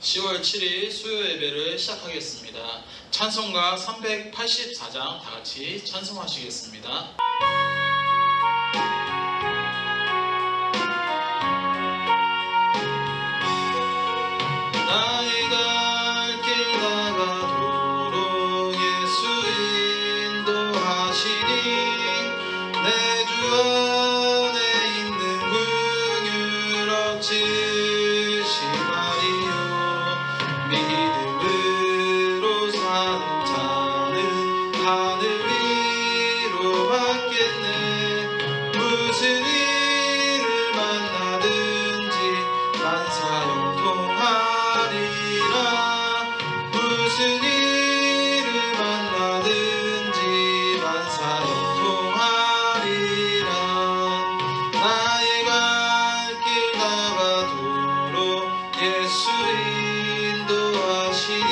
10월 7일 수요 예배를 시작하겠습니다. 찬송가 384장 다 같이 찬송하시겠습니다. 나의 갈 길 다가도록 예수 인도하시니 내 주 안에 있는 긍휼 얻으시마리요. 믿음으로 사는 자는 하늘 위로 받겠네. 무슨 일을 만나든지 만사 형통하리라. 무슨 일을 만나든지 만사 형통하리라. 나의 갈 길 다가도록 예수 인도하시니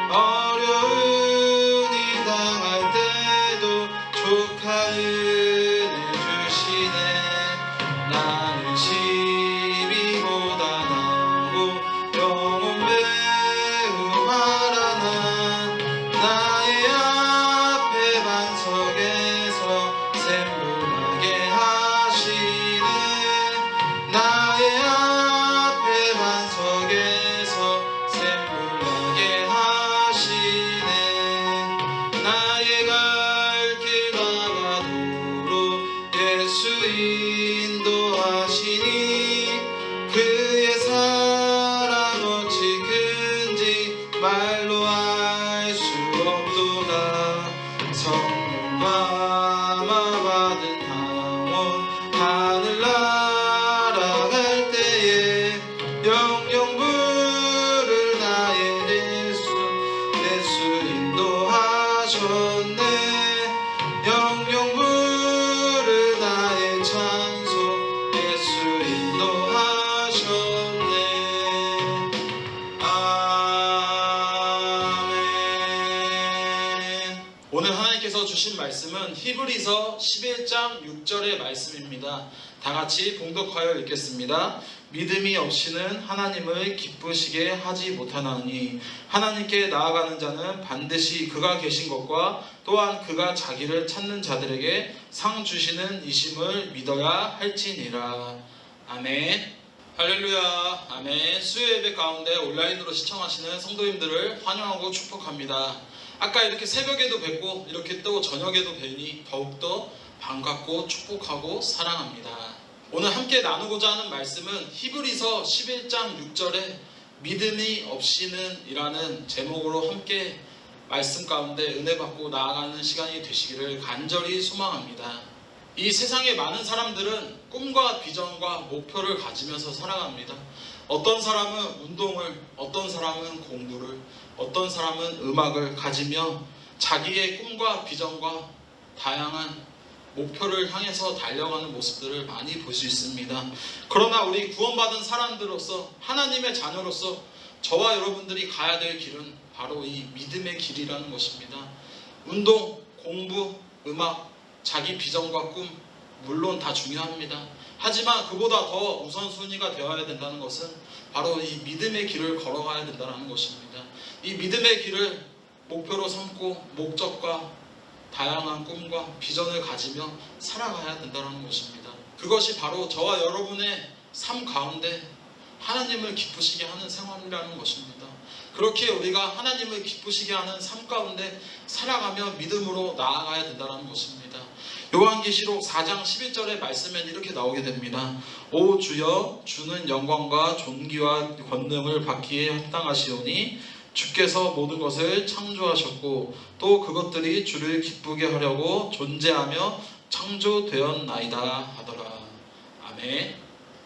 어려운 일 당할 때도 족한 은혜 주시네. 나는 시비보다 나고 영혼 매우 바라나. 나의 앞에 반석에서 샘물 나게 하시네. 나의 앞에 반석에서 샘물 나게 하시네. 나의 갈 길 다가도록 예수 인도하시니 그의 사랑 어찌 큰지 말로 알 수 없도다. 성령 감화 받은 항원 하늘 날아갈 때에 영영 부를 나의 예수 인도하셨네. 영영 부를 나의 찬송 예수 인도하셨네. 아멘. 오늘 하나님께서 주신 말씀은 히브리서 11장 6절의 말씀입니다. 다 같이 봉독하여 읽겠습니다. 믿음이 없이는 하나님을 기쁘시게 하지 못하나니 하나님께 나아가는 자는 반드시 그가 계신 것과 또한 그가 자기를 찾는 자들에게 상 주시는 이심을 믿어야 할지니라. 아멘. 할렐루야. 아멘. 수요 예배 가운데 온라인으로 시청하시는 성도님들을 환영하고 축복합니다. 아까 이렇게 새벽에도 뵙고 이렇게 또 저녁에도 뵈니 더욱더 반갑고 축복하고 사랑합니다. 오늘 함께 나누고자 하는 말씀은 히브리서 11장 6절에 믿음이 없이는 이라는 제목으로 함께 말씀 가운데 은혜 받고 나아가는 시간이 되시기를 간절히 소망합니다. 이 세상의 많은 사람들은 꿈과 비전과 목표를 가지면서 살아갑니다. 어떤 사람은 운동을, 어떤 사람은 공부를, 어떤 사람은 음악을 가지며 자기의 꿈과 비전과 다양한 목표를 향해서 달려가는 모습들을 많이 볼 수 있습니다. 그러나 우리 구원받은 사람들로서 하나님의 자녀로서 저와 여러분들이 가야 될 길은 바로 이 믿음의 길이라는 것입니다. 운동, 공부, 음악, 자기 비전과 꿈 물론 다 중요합니다. 하지만 그보다 더 우선순위가 되어야 된다는 것은 바로 이 믿음의 길을 걸어가야 된다는 것입니다. 이 믿음의 길을 목표로 삼고 목적과 다양한 꿈과 비전을 가지며 살아가야 된다는 것입니다. 그것이 바로 저와 여러분의 삶 가운데 하나님을 기쁘시게 하는 생활이라는 것입니다. 그렇게 우리가 하나님을 기쁘시게 하는 삶 가운데 살아가며 믿음으로 나아가야 된다는 것입니다. 요한계시록 4장 11절의 말씀엔 이렇게 나오게 됩니다. 오 주여, 주는 영광과 존귀와 권능을 받기에 합당하시오니 주께서 모든 것을 창조하셨고 또 그것들이 주를 기쁘게 하려고 존재하며 창조되었나이다 하더라. 아멘.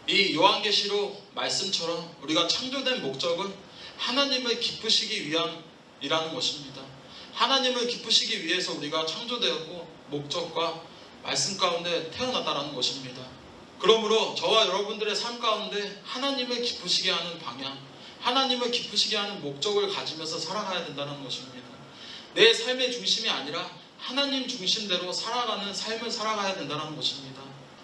이 요한계시록 말씀처럼 우리가 창조된 목적은 하나님을 기쁘시기 위함이라는 것입니다. 하나님을 기쁘시기 위해서 우리가 창조되었고 목적과 말씀 가운데 태어났다는 것입니다. 그러므로 저와 여러분들의 삶 가운데 하나님을 기쁘시게 하는 방향, 하나님을 기쁘시게 하는 목적을 가지면서 살아가야 된다는 것입니다. 내 삶의 중심이 아니라 하나님 중심대로 살아가는 삶을 살아가야 된다는 것입니다.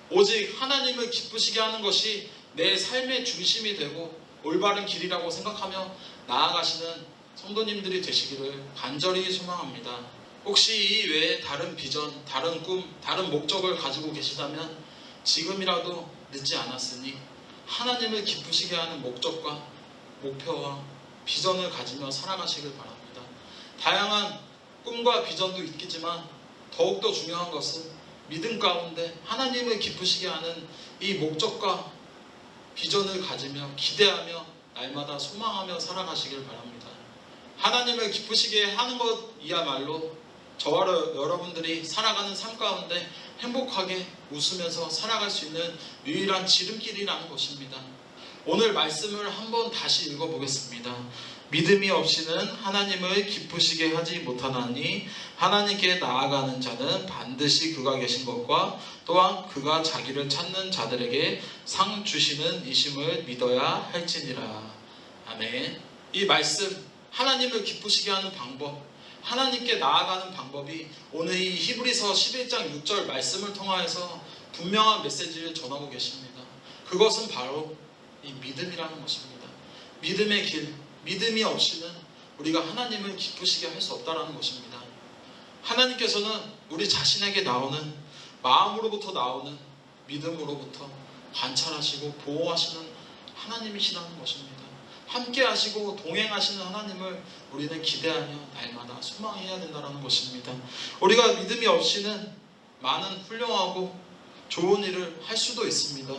오직 하나님을 기쁘시게 하는 것이 내 삶의 중심이 되고 올바른 길이라고 생각하며 나아가시는 성도님들이 되시기를 간절히 소망합니다. 혹시 이 외에 다른 비전, 다른 꿈, 다른 목적을 가지고 계시다면 지금이라도 늦지 않았으니 하나님을 기쁘시게 하는 목적과 목표와 비전을 가지며 살아가시길 바랍니다. 다양한 꿈과 비전도 있겠지만 더욱더 중요한 것은 믿음 가운데 하나님을 기쁘시게 하는 이 목적과 비전을 가지며 기대하며 날마다 소망하며 살아가시길 바랍니다. 하나님을 기쁘시게 하는 것이야말로 저와 여러분들이 살아가는 삶 가운데 행복하게 웃으면서 살아갈 수 있는 유일한 지름길이라는 것입니다. 오늘 말씀을 한번 다시 읽어보겠습니다. 믿음이 없이는 하나님을 기쁘시게 하지 못하나니 하나님께 나아가는 자는 반드시 그가 계신 것과 또한 그가 자기를 찾는 자들에게 상 주시는 이심을 믿어야 할지니라. 아멘. 이 말씀, 하나님을 기쁘시게 하는 방법, 하나님께 나아가는 방법이 오늘 이 히브리서 11장 6절 말씀을 통하여서 분명한 메시지를 전하고 계십니다. 그것은 바로 이 믿음이라는 것입니다. 믿음의 길, 믿음이 없이는 우리가 하나님을 기쁘시게 할 수 없다는 것입니다. 하나님께서는 우리 자신에게 나오는 마음으로부터 나오는 믿음으로부터 관찰하시고 보호하시는 하나님이시라는 것입니다. 함께 하시고 동행하시는 하나님을 우리는 기대하며 날마다 소망해야 된다는 것입니다. 우리가 믿음이 없이는 많은 훌륭하고 좋은 일을 할 수도 있습니다.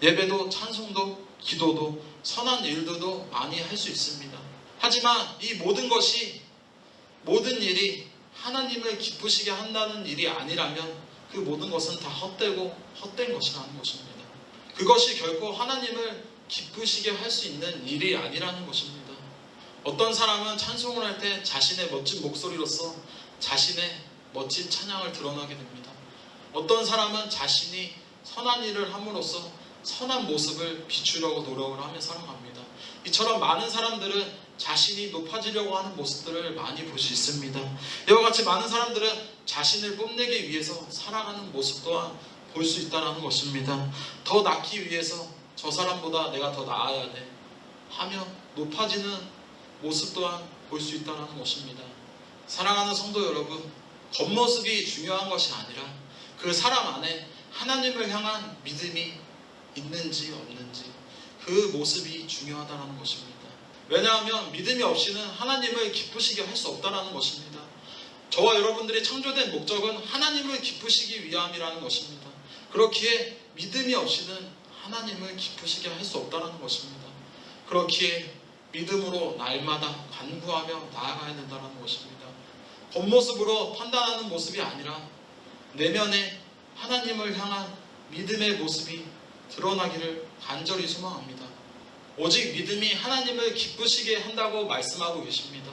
예배도 찬송도 기도도 선한 일들도 많이 할 수 있습니다. 하지만 이 모든 것이, 모든 일이 하나님을 기쁘시게 한다는 일이 아니라면 그 모든 것은 다 헛되고 헛된 것이라는 것입니다. 그것이 결코 하나님을 기쁘시게 할 수 있는 일이 아니라는 것입니다. 어떤 사람은 찬송을 할 때 자신의 멋진 목소리로서 자신의 멋진 찬양을 드러나게 됩니다. 어떤 사람은 자신이 선한 일을 함으로써 선한 모습을 비추려고 노력을 하며 살아갑니다. 이처럼 많은 사람들은 자신이 높아지려고 하는 모습들을 많이 볼 수 있습니다. 이와 같이 많은 사람들은 자신을 뽐내기 위해서 살아가는 모습 또한 볼 수 있다는 것입니다. 더 낫기 위해서 저 사람보다 내가 더 나아야 돼 하며 높아지는 모습 또한 볼 수 있다는 것입니다. 사랑하는 성도 여러분, 겉모습이 중요한 것이 아니라 그 사람 안에 하나님을 향한 믿음이 있는지 없는지 그 모습이 중요하다는 것입니다. 왜냐하면 믿음이 없이는 하나님을 기쁘시게 할 수 없다는 것입니다. 저와 여러분들이 창조된 목적은 하나님을 기쁘시기 위함이라는 것입니다. 그렇기에 믿음이 없이는 하나님을 기쁘시게 할 수 없다는 것입니다. 그렇기에 믿음으로 날마다 간구하며 나아가야 된다는 것입니다. 겉모습으로 판단하는 모습이 아니라 내면에 하나님을 향한 믿음의 모습이 드러나기를 간절히 소망합니다. 오직 믿음이 하나님을 기쁘시게 한다고 말씀하고 계십니다.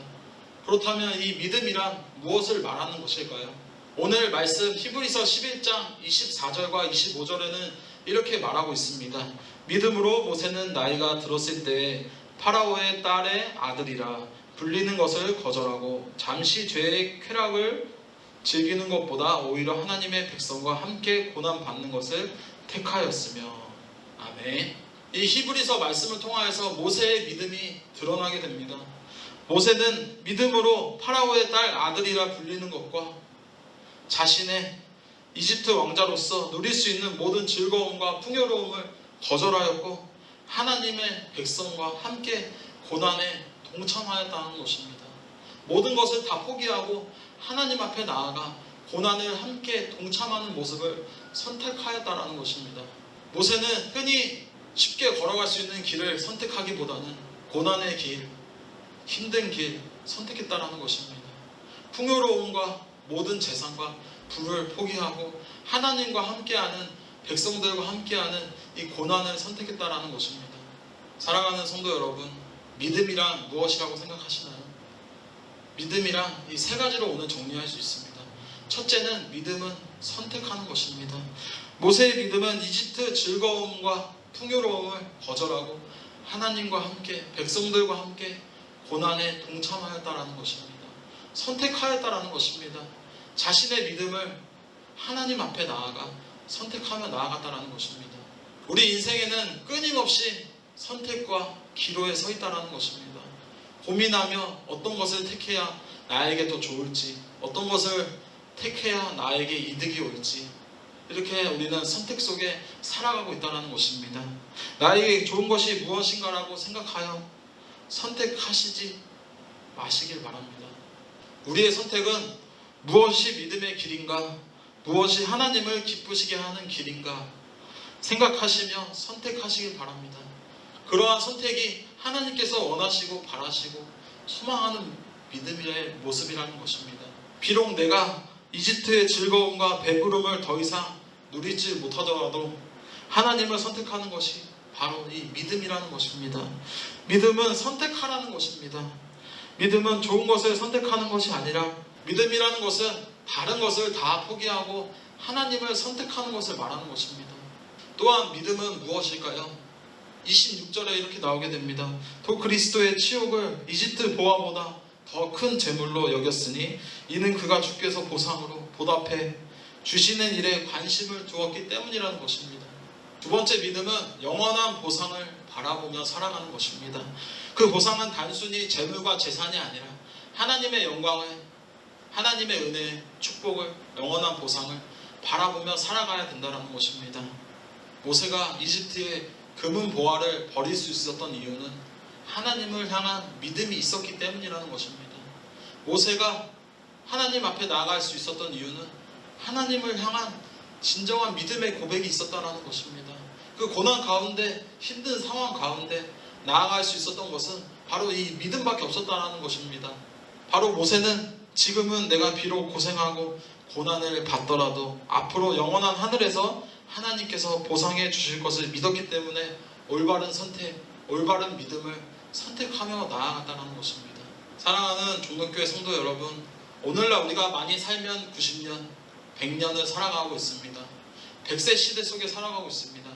그렇다면 이 믿음이란 무엇을 말하는 것일까요? 오늘 말씀 히브리서 11장 24절과 25절에는 이렇게 말하고 있습니다. 믿음으로 모세는 나이가 들었을 때에 파라오의 딸의 아들이라 불리는 것을 거절하고 잠시 죄의 쾌락을 즐기는 것보다 오히려 하나님의 백성과 함께 고난받는 것을 택하였으며. 아멘. 이 히브리서 말씀을 통하여서 모세의 믿음이 드러나게 됩니다. 모세는 믿음으로 파라오의 딸 아들이라 불리는 것과 자신의 이집트 왕자로서 누릴 수 있는 모든 즐거움과 풍요로움을 거절하였고 하나님의 백성과 함께 고난에 동참하였다는 것입니다. 모든 것을 다 포기하고 하나님 앞에 나아가 고난을 함께 동참하는 모습을 선택하였다는 것입니다. 모세는 흔히 쉽게 걸어갈 수 있는 길을 선택하기보다는 고난의 길, 힘든 길 선택했다는 것입니다. 풍요로움과 모든 재산과 부를 포기하고 하나님과 함께하는, 백성들과 함께하는 이 고난을 선택했다는 것입니다. 사랑하는 성도 여러분, 믿음이란 무엇이라고 생각하시나요? 믿음이란 이 세 가지로 오늘 정리할 수 있습니다. 첫째는 믿음은 선택하는 것입니다. 모세의 믿음은 이집트 즐거움과 풍요로움을 거절하고 하나님과 함께, 백성들과 함께 고난에 동참하였다는 것입니다. 선택하였다는 것입니다. 자신의 믿음을 하나님 앞에 나아가 선택하며 나아갔다는 것입니다. 우리 인생에는 끊임없이 선택과 기로에 서 있다는 것입니다. 고민하며 어떤 것을 택해야 나에게 더 좋을지, 어떤 것을 택해야 나에게 이득이 올지, 이렇게 우리는 선택 속에 살아가고 있다는 것입니다. 나에게 좋은 것이 무엇인가라고 생각하여 선택하시지 마시길 바랍니다. 우리의 선택은 무엇이 믿음의 길인가, 무엇이 하나님을 기쁘시게 하는 길인가 생각하시며 선택하시길 바랍니다. 그러한 선택이 하나님께서 원하시고 바라시고 소망하는 믿음의 모습이라는 것입니다. 비록 내가 이집트의 즐거움과 배부름을 더 이상 누리지 못하더라도 하나님을 선택하는 것이 바로 이 믿음이라는 것입니다. 믿음은 선택하라는 것입니다. 믿음은 좋은 것을 선택하는 것이 아니라, 믿음이라는 것은 다른 것을 다 포기하고 하나님을 선택하는 것을 말하는 것입니다. 또한 믿음은 무엇일까요? 26절에 이렇게 나오게 됩니다. 또 그리스도의 치욕을 이집트 보화보다 더 큰 재물로 여겼으니 이는 그가 주께서 보상으로 보답해 주시는 일에 관심을 두었기 때문이라는 것입니다. 두 번째 믿음은 영원한 보상을 바라보며 살아가는 것입니다. 그 보상은 단순히 재물과 재산이 아니라 하나님의 영광을, 하나님의 은혜의 축복을, 영원한 보상을 바라보며 살아가야 된다는 것입니다. 모세가 이집트의 금은 보화를 버릴 수 있었던 이유는 하나님을 향한 믿음이 있었기 때문이라는 것입니다. 모세가 하나님 앞에 나아갈 수 있었던 이유는 하나님을 향한 진정한 믿음의 고백이 있었다는 것입니다. 그 고난 가운데, 힘든 상황 가운데 나아갈 수 있었던 것은 바로 이 믿음밖에 없었다는 것입니다. 바로 모세는 지금은 내가 비록 고생하고 고난을 받더라도 앞으로 영원한 하늘에서 하나님께서 보상해 주실 것을 믿었기 때문에 올바른 선택, 올바른 믿음을 선택하며 나아갔다는 것입니다. 사랑하는 종덕교회 성도 여러분, 오늘날 우리가 많이 살면 90년, 100년을 살아가고 있습니다. 100세 시대 속에 살아가고 있습니다.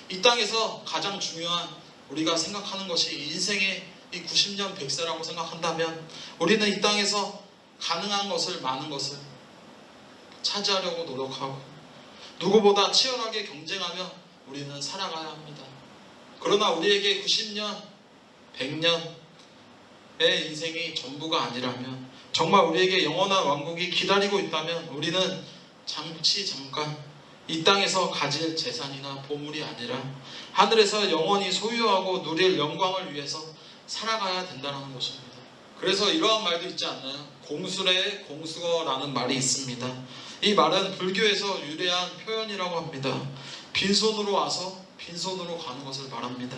이 땅에서 가장 중요한 우리가 생각하는 것이 인생의 이 90년, 100세라고 생각한다면 우리는 이 땅에서 가능한 것을, 많은 것을 차지하려고 노력하고 누구보다 치열하게 경쟁하며 우리는 살아가야 합니다. 그러나 우리에게 90년, 100년의 인생이 전부가 아니라면, 정말 우리에게 영원한 왕국이 기다리고 있다면 우리는 잠깐 이 땅에서 가질 재산이나 보물이 아니라 하늘에서 영원히 소유하고 누릴 영광을 위해서 살아가야 된다는 것입니다. 그래서 이러한 말도 있지 않나요? 공수래 공수어라는 말이 있습니다. 이 말은 불교에서 유래한 표현이라고 합니다. 빈손으로 와서 빈손으로 가는 것을 말합니다.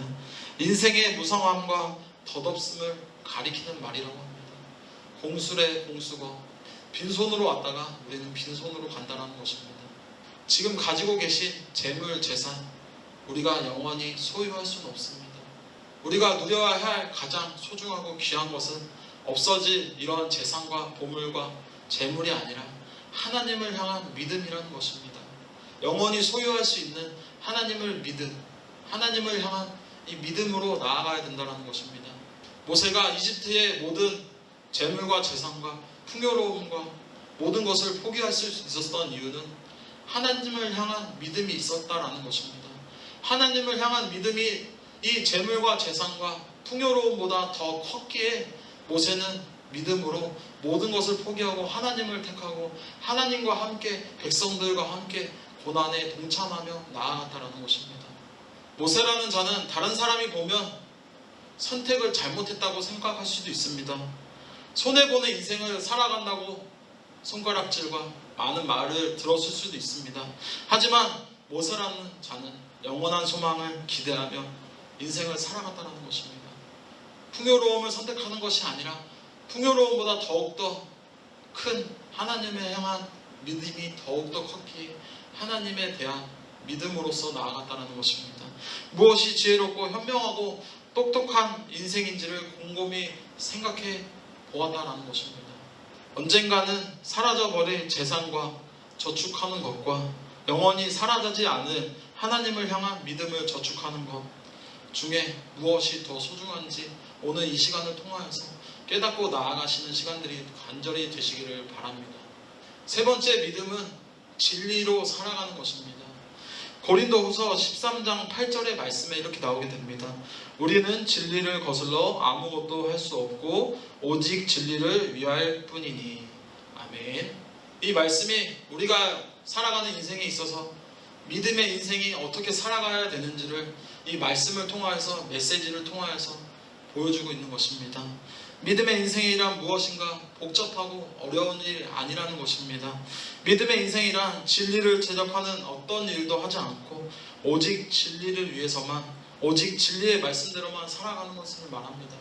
인생의 무성함과 덧없음을 가리키는 말이라고 합니다. 공수래 공수거, 빈손으로 왔다가 우리는 빈손으로 간다는 것입니다. 지금 가지고 계신 재물, 재산, 우리가 영원히 소유할 수는 없습니다. 우리가 누려야 할 가장 소중하고 귀한 것은 없어질 이런 재산과 보물과 재물이 아니라 하나님을 향한 믿음이라는 것입니다. 영원히 소유할 수 있는 하나님을 믿음, 하나님을 향한 이 믿음으로 나아가야 된다는 것입니다. 모세가 이집트의 모든 재물과 재산과 풍요로움과 모든 것을 포기할 수 있었던 이유는 하나님을 향한 믿음이 있었다라는 것입니다. 하나님을 향한 믿음이 이 재물과 재산과 풍요로움보다 더 컸기에 모세는 믿음으로 모든 것을 포기하고 하나님을 택하고 하나님과 함께, 백성들과 함께 고난에 동참하며 나아갔다는 것입니다. 모세라는 자는 다른 사람이 보면 선택을 잘못했다고 생각할 수도 있습니다. 손해보는 인생을 살아간다고 손가락질과 많은 말을 들었을 수도 있습니다. 하지만 모세라는 자는 영원한 소망을 기대하며 인생을 살아갔다는 것입니다. 풍요로움을 선택하는 것이 아니라 풍요로움보다 더욱더 큰 하나님에 향한 믿음이 더욱더 컸기에 하나님에 대한 믿음으로서 나아갔다는 것입니다. 무엇이 지혜롭고 현명하고 똑똑한 인생인지를 곰곰이 생각해 보았다는 것입니다. 언젠가는 사라져버릴 재산과 저축하는 것과 영원히 사라지지 않을 하나님을 향한 믿음을 저축하는 것 중에 무엇이 더 소중한지 오늘 이 시간을 통하여서 깨닫고 나아가시는 시간들이 간절히 되시기를 바랍니다. 세 번째 믿음은 진리로 살아가는 것입니다. 고린도후서 13장 8절의 말씀에 이렇게 나오게 됩니다. 우리는 진리를 거슬러 아무것도 할 수 없고 오직 진리를 위할 뿐이니. 아멘. 이 말씀이 우리가 살아가는 인생에 있어서 믿음의 인생이 어떻게 살아가야 되는지를 이 말씀을 통하여서, 메시지를 통하여서 보여주고 있는 것입니다. 믿음의 인생이란 무엇인가? 복잡하고 어려운 일 아니라는 것입니다. 믿음의 인생이란 진리를 제적하는 어떤 일도 하지 않고 오직 진리를 위해서만, 오직 진리의 말씀대로만 살아가는 것을 말합니다.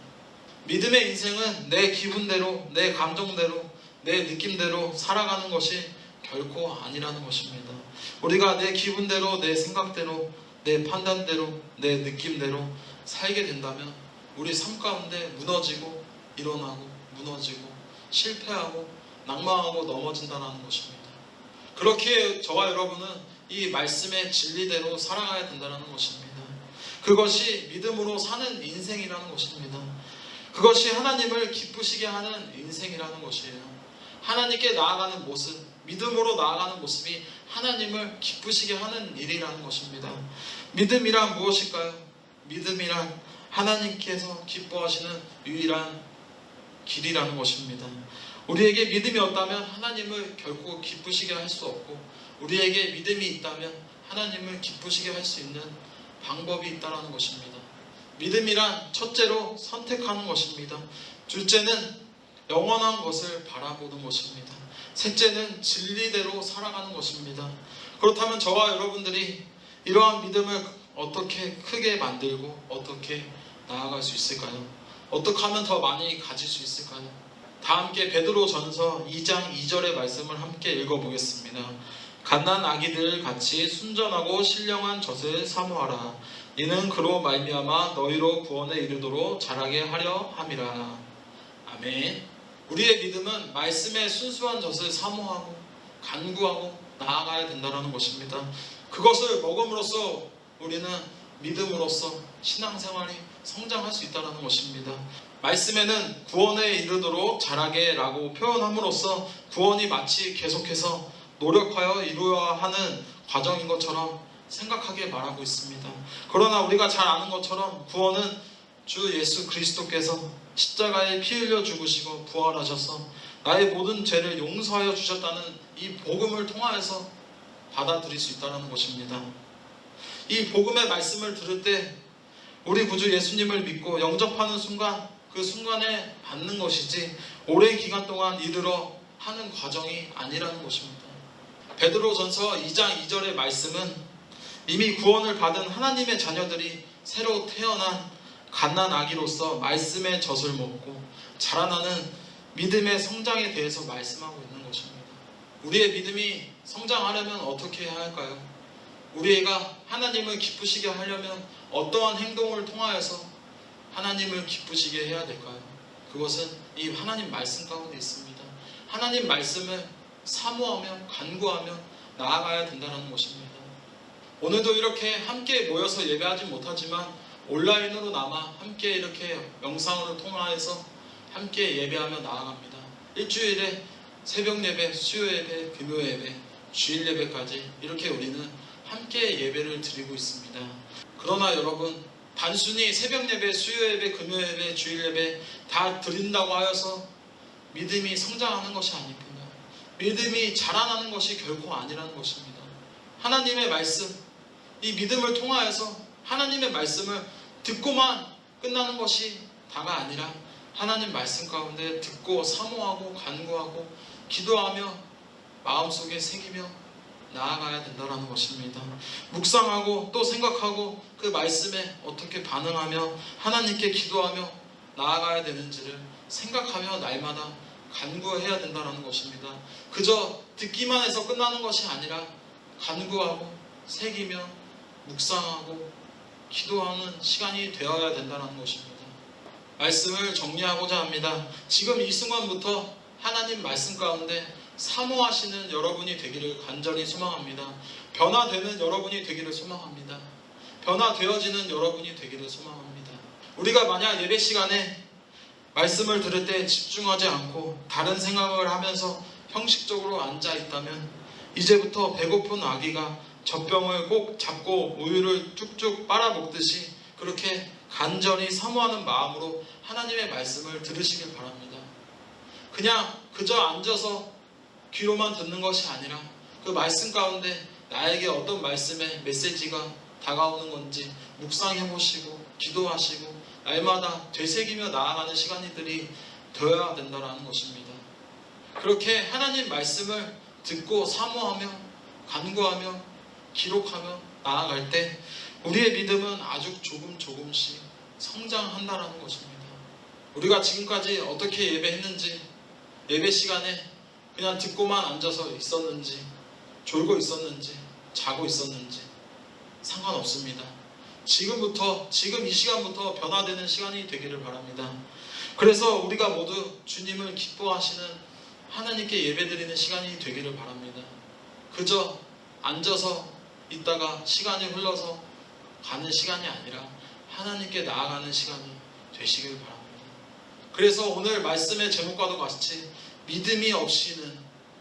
믿음의 인생은 내 기분대로, 내 감정대로, 내 느낌대로 살아가는 것이 결코 아니라는 것입니다. 우리가 내 기분대로, 내 생각대로, 내 판단대로, 내 느낌대로 살게 된다면 우리 삶 가운데 무너지고 일어나고 무너지고 실패하고 낙망하고 넘어진다는 것입니다. 그렇게 저와 여러분은 이 말씀의 진리대로 살아가야 된다는 것입니다. 그것이 믿음으로 사는 인생이라는 것입니다. 그것이 하나님을 기쁘시게 하는 인생이라는 것이에요. 하나님께 나아가는 모습, 믿음으로 나아가는 모습이 하나님을 기쁘시게 하는 일이라는 것입니다. 믿음이란 무엇일까요? 믿음이란 하나님께서 기뻐하시는 유일한 길이라는 것입니다. 우리에게 믿음이 없다면 하나님을 결코 기쁘시게 할 수 없고, 우리에게 믿음이 있다면 하나님을 기쁘시게 할 수 있는 방법이 있다는 것입니다. 믿음이란 첫째로 선택하는 것입니다. 둘째는 영원한 것을 바라보는 것입니다. 셋째는 진리대로 살아가는 것입니다. 그렇다면 저와 여러분들이 이러한 믿음을 어떻게 크게 만들고 어떻게 나아갈 수 있을까요? 어떻게 하면 더 많이 가질 수 있을까요? 다 함께 베드로전서 2장 2절의 말씀을 함께 읽어보겠습니다. 갓난 아기들 같이 순전하고 신령한 젖을 사모하라. 이는 그로 말미암아 너희로 구원에 이르도록 자라게 하려 함이라. 아멘. 우리의 믿음은 말씀의 순수한 젖을 사모하고 간구하고 나아가야 된다는 것입니다. 그것을 먹음으로써 우리는 믿음으로써 신앙생활이 성장할 수 있다는 것입니다. 말씀에는 구원에 이르도록 자라게 라고 표현함으로써 구원이 마치 계속해서 노력하여 이루어야 하는 과정인 것처럼 생각하게 말하고 있습니다. 그러나 우리가 잘 아는 것처럼 구원은 주 예수 그리스도께서 십자가에 피 흘려 죽으시고 부활하셔서 나의 모든 죄를 용서하여 주셨다는 이 복음을 통하여서 받아들일 수 있다는 것입니다. 이 복음의 말씀을 들을 때 우리 구주 예수님을 믿고 영접하는 순간, 그 순간에 받는 것이지 오랜 기간 동안 이르러 하는 과정이 아니라는 것입니다. 베드로전서 2장 2절의 말씀은 이미 구원을 받은 하나님의 자녀들이 새로 태어난 갓난 아기로서 말씀의 젖을 먹고 자라나는 믿음의 성장에 대해서 말씀하고 있는 것입니다. 우리의 믿음이 성장하려면 어떻게 해야 할까요? 우리가 하나님을 기쁘시게 하려면 어떠한 행동을 통하여서 하나님을 기쁘시게 해야 될까요? 그것은 이 하나님 말씀 가운데 있습니다. 하나님 말씀을 사모하며 간구하며 나아가야 된다는 것입니다. 오늘도 이렇게 함께 모여서 예배하지 못하지만 온라인으로나마 함께 이렇게 영상으로 통화해서 함께 예배하며 나아갑니다. 일주일에 새벽 예배, 수요 예배, 금요 예배, 주일 예배까지 이렇게 우리는 함께 예배를 드리고 있습니다. 그러나 여러분, 단순히 새벽 예배, 수요 예배, 금요 예배, 주일 예배 다 드린다고 하여서 믿음이 성장하는 것이 아닙니다. 믿음이 자라나는 것이 결코 아니라는 것입니다. 하나님의 말씀, 이 믿음을 통하여서 하나님의 말씀을 듣고만 끝나는 것이 다가 아니라 하나님 말씀 가운데 듣고 사모하고 간구하고 기도하며 마음속에 새기며 나아가야 된다는 것입니다. 묵상하고 또 생각하고 그 말씀에 어떻게 반응하며 하나님께 기도하며 나아가야 되는지를 생각하며 날마다 간구해야 된다는 것입니다. 그저 듣기만 해서 끝나는 것이 아니라 간구하고 새기며 묵상하고 기도하는 시간이 되어야 된다는 것입니다. 말씀을 정리하고자 합니다. 지금 이 순간부터 하나님 말씀 가운데 사모하시는 여러분이 되기를 간절히 소망합니다. 변화되는 여러분이 되기를 소망합니다. 변화되어지는 여러분이 되기를 소망합니다. 우리가 만약 예배 시간에 말씀을 들을 때 집중하지 않고 다른 생각을 하면서 형식적으로 앉아 있다면 이제부터 배고픈 아기가 젖병을 꼭 잡고 우유를 쭉쭉 빨아먹듯이 그렇게 간절히 사모하는 마음으로 하나님의 말씀을 들으시길 바랍니다. 그냥 그저 앉아서 귀로만 듣는 것이 아니라 그 말씀 가운데 나에게 어떤 말씀의 메시지가 다가오는 건지 묵상해 보시고 기도하시고 날마다 되새기며 나아가는 시간들이 되어야 된다는 것입니다. 그렇게 하나님 말씀을 듣고 사모하며 간구하며 기록하며 나아갈 때 우리의 믿음은 아주 조금씩 성장한다는 것입니다. 우리가 지금까지 어떻게 예배했는지, 예배 시간에 그냥 듣고만 앉아서 있었는지, 졸고 있었는지, 자고 있었는지 상관없습니다. 지금 이 시간부터 변화되는 시간이 되기를 바랍니다. 그래서 우리가 모두 주님을 기뻐하시는 하나님께 예배드리는 시간이 되기를 바랍니다. 그저 앉아서 있다가 시간이 흘러서 가는 시간이 아니라 하나님께 나아가는 시간이 되시길 바랍니다. 그래서 오늘 말씀의 제목과도 같이 믿음이 없이는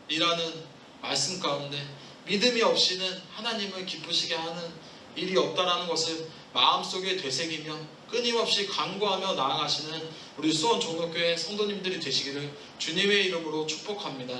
이라는 말씀 가운데 믿음이 없이는 하나님을 기쁘시게 하는 일이 없다라는 것을 마음속에 되새기며 끊임없이 간구하며 나아가시는 우리 수원 종로교회 성도님들이 되시기를 주님의 이름으로 축복합니다.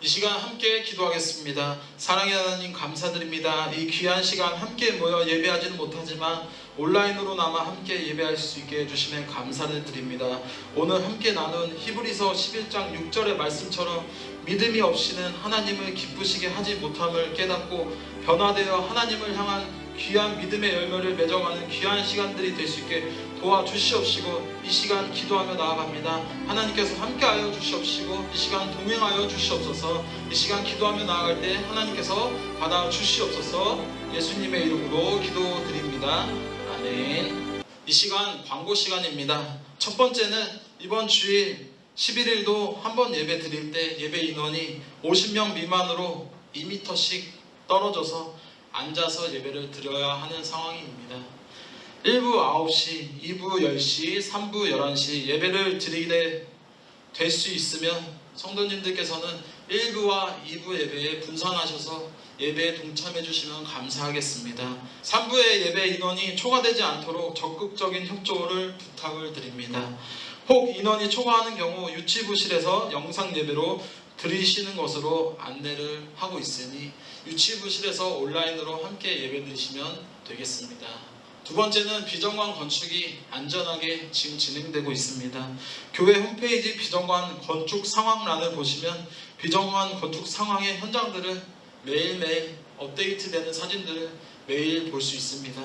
이 시간 함께 기도하겠습니다. 사랑의 하나님 감사드립니다. 이 귀한 시간 함께 모여 예배하지는 못하지만 온라인으로나마 함께 예배할 수 있게 해주심에 감사를 드립니다. 오늘 함께 나눈 히브리서 11장 6절의 말씀처럼 믿음이 없이는 하나님을 기쁘시게 하지 못함을 깨닫고 변화되어 하나님을 향한 귀한 믿음의 열매를 맺어가는 귀한 시간들이 될 수 있게 도와주시옵시고 이 시간 기도하며 나아갑니다. 하나님께서 함께하여 주시옵시고 이 시간 동행하여 주시옵소서. 이 시간 기도하며 나아갈 때 하나님께서 받아주시옵소서. 예수님의 이름으로 기도드립니다. 아멘. 이 시간 광고 시간입니다. 첫 번째는 이번 주일 11일도 한번 예배 드릴 때 예배 인원이 50명 미만으로 2m씩 떨어져서 앉아서 예배를 드려야 하는 상황입니다. 1부 9시, 2부 10시, 3부 11시 예배를 드리게 될 수 있으면 성도님들께서는 1부와 2부 예배에 분산하셔서 예배에 동참해 주시면 감사하겠습니다. 3부의 예배 인원이 초과되지 않도록 적극적인 협조를 부탁을 드립니다. 혹 인원이 초과하는 경우 유치부실에서 영상 예배로 드리시는 것으로 안내를 하고 있으니 유치부실에서 온라인으로 함께 예배 드리시면 되겠습니다. 두 번째는 비정관 건축이 안전하게 지금 진행되고 있습니다. 교회 홈페이지 비정관 건축 상황란을 보시면 비정관 건축 상황의 현장들을 매일매일 업데이트되는 사진들을 매일 볼 수 있습니다.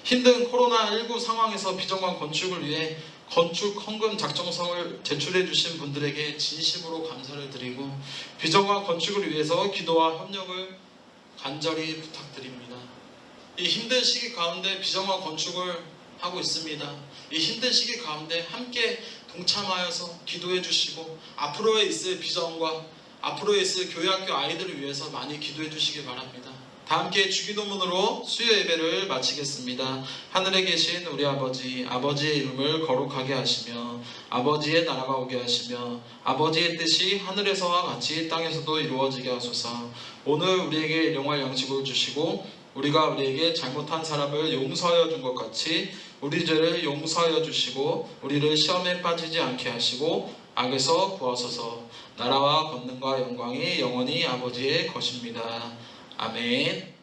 힘든 코로나19 상황에서 비정관 건축을 위해 건축 헌금 작성서를 제출해 주신 분들에게 진심으로 감사를 드리고 비정관 건축을 위해서 기도와 협력을 간절히 부탁드립니다. 이 힘든 시기 가운데 비정관 건축을 하고 있습니다. 이 힘든 시기 가운데 함께 동참하여서 기도해 주시고 앞으로에 있을 비전과 앞으로에 있을 교회학교 아이들을 위해서 많이 기도해 주시기 바랍니다. 다 함께 주기도문으로 수요 예배를 마치겠습니다. 하늘에 계신 우리 아버지, 아버지의 이름을 거룩하게 하시며 아버지의 나라가 오게 하시며 아버지의 뜻이 하늘에서와 같이 땅에서도 이루어지게 하소서. 오늘 우리에게 일용할 양식을 주시고 우리가 우리에게 잘못한 사람을 용서하여 준 것 같이 우리 죄를 용서하여 주시고 우리를 시험에 빠지지 않게 하시고 악에서 구하소서. 나라와 권능과 영광이 영원히 아버지의 것입니다. 아멘.